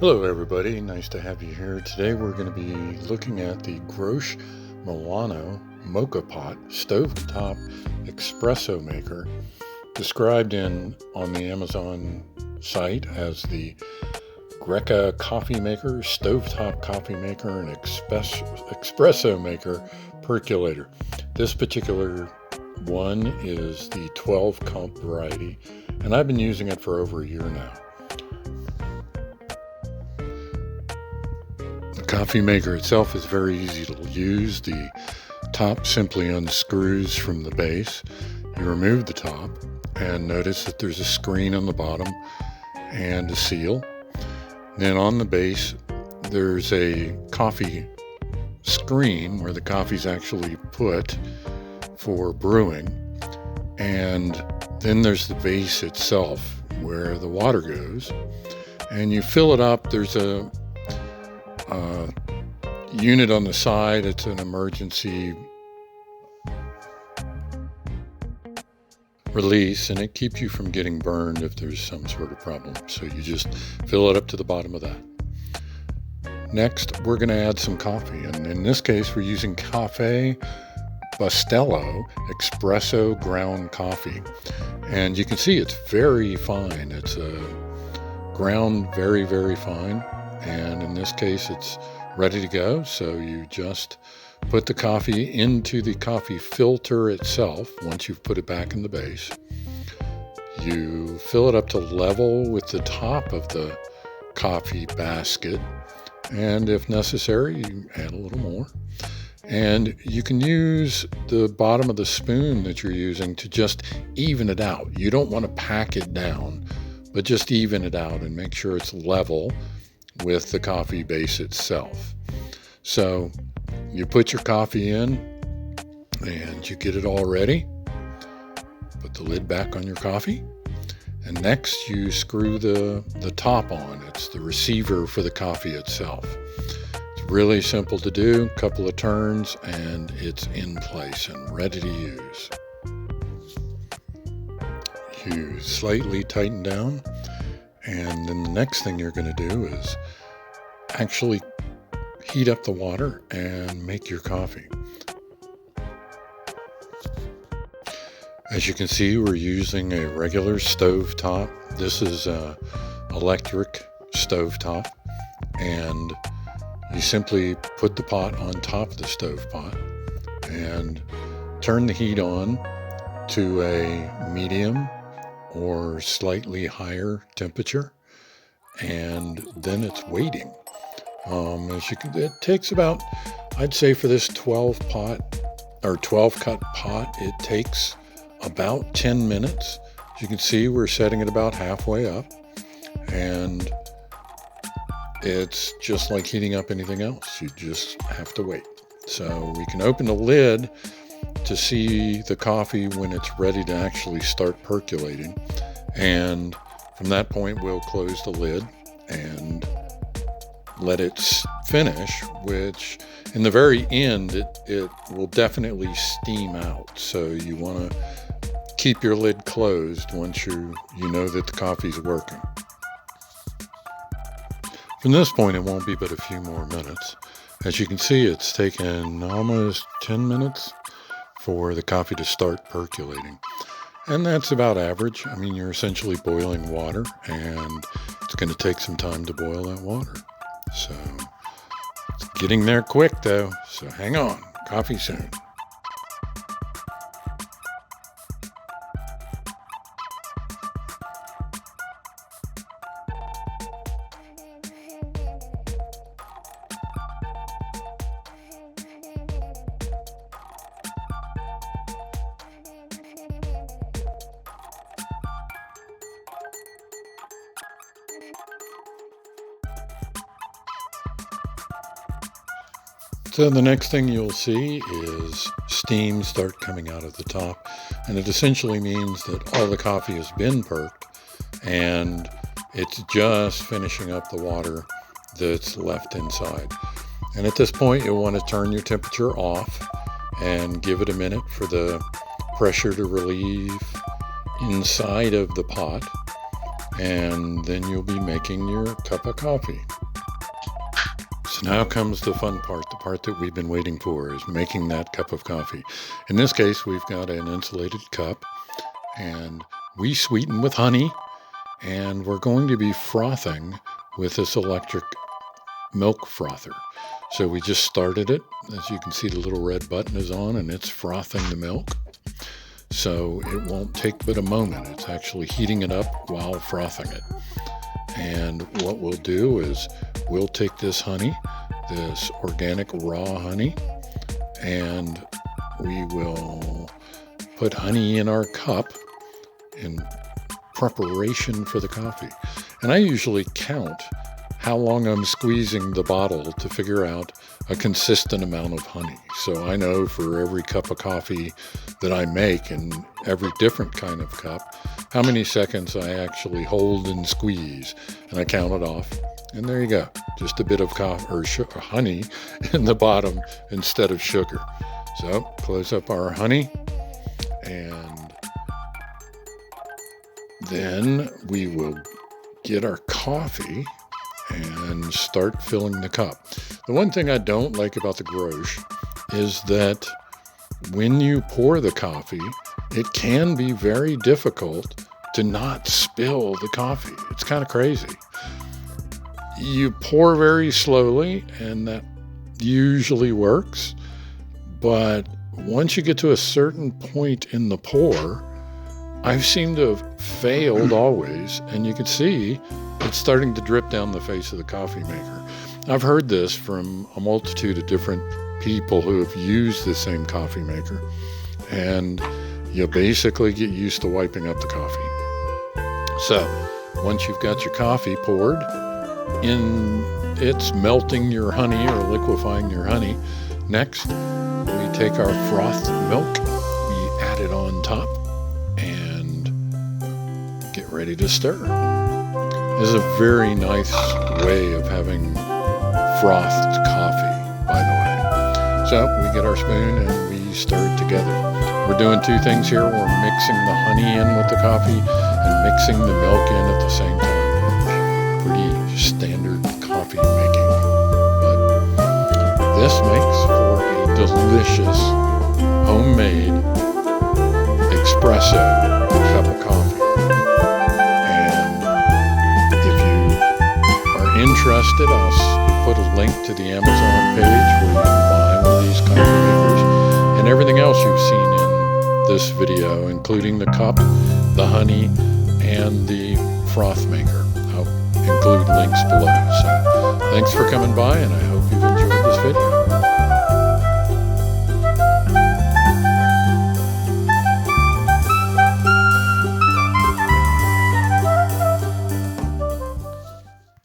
Hello everybody, nice to have you here. Today we're going to be looking at the GROSCHE Milano Moka Pot Stovetop Espresso Maker, described on the Amazon site as the Greca coffee maker, stovetop coffee maker, and expresso maker percolator. This particular one is the 12 cup variety, and I've been using it for over a year now. The coffee maker itself is very easy to use. The top simply unscrews from the base. You remove the top and notice that there's a screen on the bottom and a seal. Then on the base there's a coffee screen where the coffee's actually put for brewing, and then there's the base itself where the water goes, and you fill it up. There's a unit on the side. It's an emergency release, and it keeps you from getting burned if there's some sort of problem. So you just fill it up to the bottom of that. Next, we're going to add some coffee, and in this case we're using Cafe Bustelo Espresso ground coffee, and you can see it's very fine. It's ground very, very fine, and in this case it's ready to go. So you just put the coffee into the coffee filter itself. Once you've put it back in the base, you fill it up to level with the top of the coffee basket, and if necessary you add a little more. And you can use the bottom of the spoon that you're using to just even it out. You don't want to pack it down, but just even it out and make sure it's level with the coffee base itself. So you put your coffee in and you get it all ready. Put the lid back on your coffee, and next you screw the top on. It's the receiver for the coffee itself. It's really simple to do, a couple of turns and it's in place and ready to use. You slightly tighten down, and then the next thing you're going to do is actually heat up the water and make your coffee. As you can see, we're using a regular stove top. This is an electric stove top, and you simply put the pot on top of the stove pot and turn the heat on to a medium or slightly higher temperature, and then it's waiting. It takes about, I'd say for this 12 cut pot, it takes about 10 minutes. As you can see, we're setting it about halfway up, and it's just like heating up anything else. You just have to wait. So we can open the lid to see the coffee when it's ready to actually start percolating, and from that point we'll close the lid and let it finish, which in the very end it will definitely steam out. So you want to keep your lid closed once you know that the coffee's working. From this point it won't be but a few more minutes. As you can see, it's taken almost 10 minutes for the coffee to start percolating, and that's about average. I mean, you're essentially boiling water, and it's going to take some time to boil that water. So it's getting there quick though, so hang on, coffee soon. So the next thing you'll see is steam start coming out of the top, and it essentially means that all the coffee has been perked and it's just finishing up the water that's left inside. And at this point you'll want to turn your temperature off and give it a minute for the pressure to relieve inside of the pot. and then you'll be making your cup of coffee. So now comes the fun part, the part that we've been waiting for, is making that cup of coffee. In this case, we've got an insulated cup, and we sweeten with honey, and we're going to be frothing with this electric milk frother. So we just started it. As you can see, the little red button is on, and it's frothing the milk. So it won't take but a moment. It's actually heating it up while frothing it. And what we'll do is we'll take this honey, this organic raw honey, and we will put honey in our cup in preparation for the coffee. And I usually count how long I'm squeezing the bottle to figure out a consistent amount of honey. So I know for every cup of coffee that I make, in every different kind of cup, how many seconds I actually hold and squeeze, and I count it off. And there you go, just a bit of coffee or honey in the bottom instead of sugar. So close up our honey, and then we will get our coffee and start filling the cup. The one thing I don't like about the GROSCHE is that when you pour the coffee, it can be very difficult to not spill the coffee. It's kind of crazy. You pour very slowly, and that usually works. But once you get to a certain point in the pour, I've seemed to have failed always, and you can see it's starting to drip down the face of the coffee maker. I've heard this from a multitude of different people who have used the same coffee maker, and you basically get used to wiping up the coffee. So once you've got your coffee poured, it's melting your honey or liquefying your honey. Next, we take our frothed milk, we add it on top, and get ready to stir. This is a very nice way of having frothed coffee, by the way. So we get our spoon and we stir it together. We're doing two things here. We're mixing the honey in with the coffee and mixing the milk in at the same time. Pretty standard coffee making. But this makes for a delicious homemade espresso cup of coffee. Interested, I'll put a link to the Amazon page where you can buy one of these coffee makers and everything else you've seen in this video, including the cup, the honey, and the froth maker. I'll include links below. So thanks for coming by, and I hope